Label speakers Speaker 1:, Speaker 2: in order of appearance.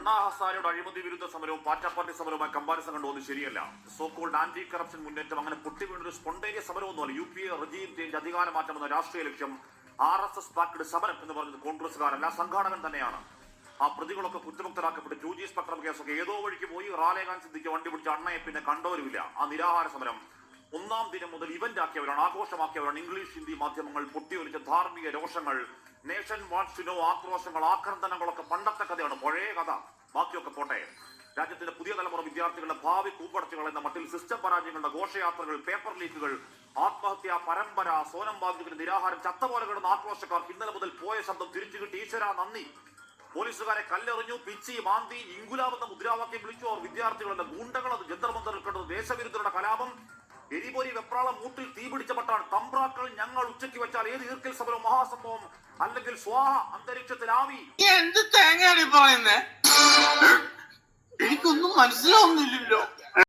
Speaker 1: അണ്ണാ ഹസാരയുടെ അഴിമതി വിരുദ്ധ സമരവും പാർട്ടി സമരവുമായി കമ്പാരിസൺ കണ്ടുവന്ന് ശരിയല്ല. സോക്കോൾഡ് ആന്റി കറപ്ഷൻ മുന്നേറ്റം അങ്ങനെ പൊട്ടിവീണൊരു സ്പോണ്ടേനിയസ് സമരമൊന്നുമല്ല. UPA റെജീം ചേഞ്ച്, അധികാരമാറ്റം എന്ന രാഷ്ട്രീയ ലക്ഷ്യം RSS ബാക്ക്ഡ് സമരം എന്ന് പറഞ്ഞത് കോൺഗ്രസ്സുകാരല്ല, സംഘാടകൻ തന്നെയാണ്. ആ പ്രതികളൊക്കെ കുറ്റമുക്തരാക്കപ്പെട്ട് 2G സ്പെക്ട്രം കേസൊക്കെ ഏതോ വഴിക്ക് പോയി റാലേഖാൻ സിദ്ദിഖ് വണ്ടി പിടിച്ച് അണ്ണയെ പിന്നെ കണ്ടവരുമില്ല. ആ നിരാഹാര സമരം ഒന്നാം ദിനം മുതൽ ഇവന്റ് ആക്കിയവരാണ്, ആഘോഷമാക്കിയവരാണ്. ഇംഗ്ലീഷ് ഹിന്ദി മാധ്യമങ്ങൾ പൊട്ടിയൊലിച്ച ധാർമ്മിക രോഷങ്ങൾ, നേഷൻ വാണ്ട്സ് ടു നോ ആക്രോശങ്ങൾ, ആക്രന്ദനങ്ങളൊക്കെ പണ്ടത്തെ കഥയാണ്, പഴയ കഥ. ബാക്കിയൊക്കെ പോട്ടെ. രാജ്യത്തിന്റെ പുതിയ തലമുറ വിദ്യാർത്ഥികളുടെ ഭാവി കൂമ്പടച്ചുകൾ എന്ന മട്ടിൽ സിസ്റ്റം പരാജയങ്ങളുടെ ഘോഷയാത്രകൾ, പേപ്പർ ലീക്കുകൾ, ആത്മഹത്യാ പരമ്പര, സോനം വാഗ്ചുവിന്റെ നിരാഹാരം, ചത്ത പോലെ കിടന്ന ആക്രോശക്കാർക്ക് ഇന്നലെ മുതൽ പോയ ശബ്ദം തിരിച്ചു കിട്ടി. ഈശ്വരാ നന്ദി. പോലീസുകാരെ കല്ലെറിഞ്ഞു, പിച്ചി മാന്തി, ഇംഗുലാബ് എന്ന മുദ്രാവാക്യം വിളിച്ചു. അവർ വിദ്യാർത്ഥികളുടെ ഗൂണ്ടകൾ, അത് ജന്തർ മന്ദറിൽ കണ്ടത് ദേശവിരുദ്ധരുടെ കലാപം. എരിപൊരി വെപ്രാളം മൂട്ടിൽ തീപിടിച്ചപ്പെട്ടാണ് തമ്പ്രാക്കൾ. ഞങ്ങൾ ഉച്ചയ്ക്ക് വെച്ചാൽ ഏത് ഈർക്കൽ സമരം, മഹാസംഭവം അല്ലെങ്കിൽ സ്വാഹ അന്തരീക്ഷത്തിൽ ആവി.
Speaker 2: എന്ത് തേങ്ങയാണ് പറയുന്നേ? എനിക്കൊന്നും മനസ്സിലാവുന്നില്ലല്ലോ.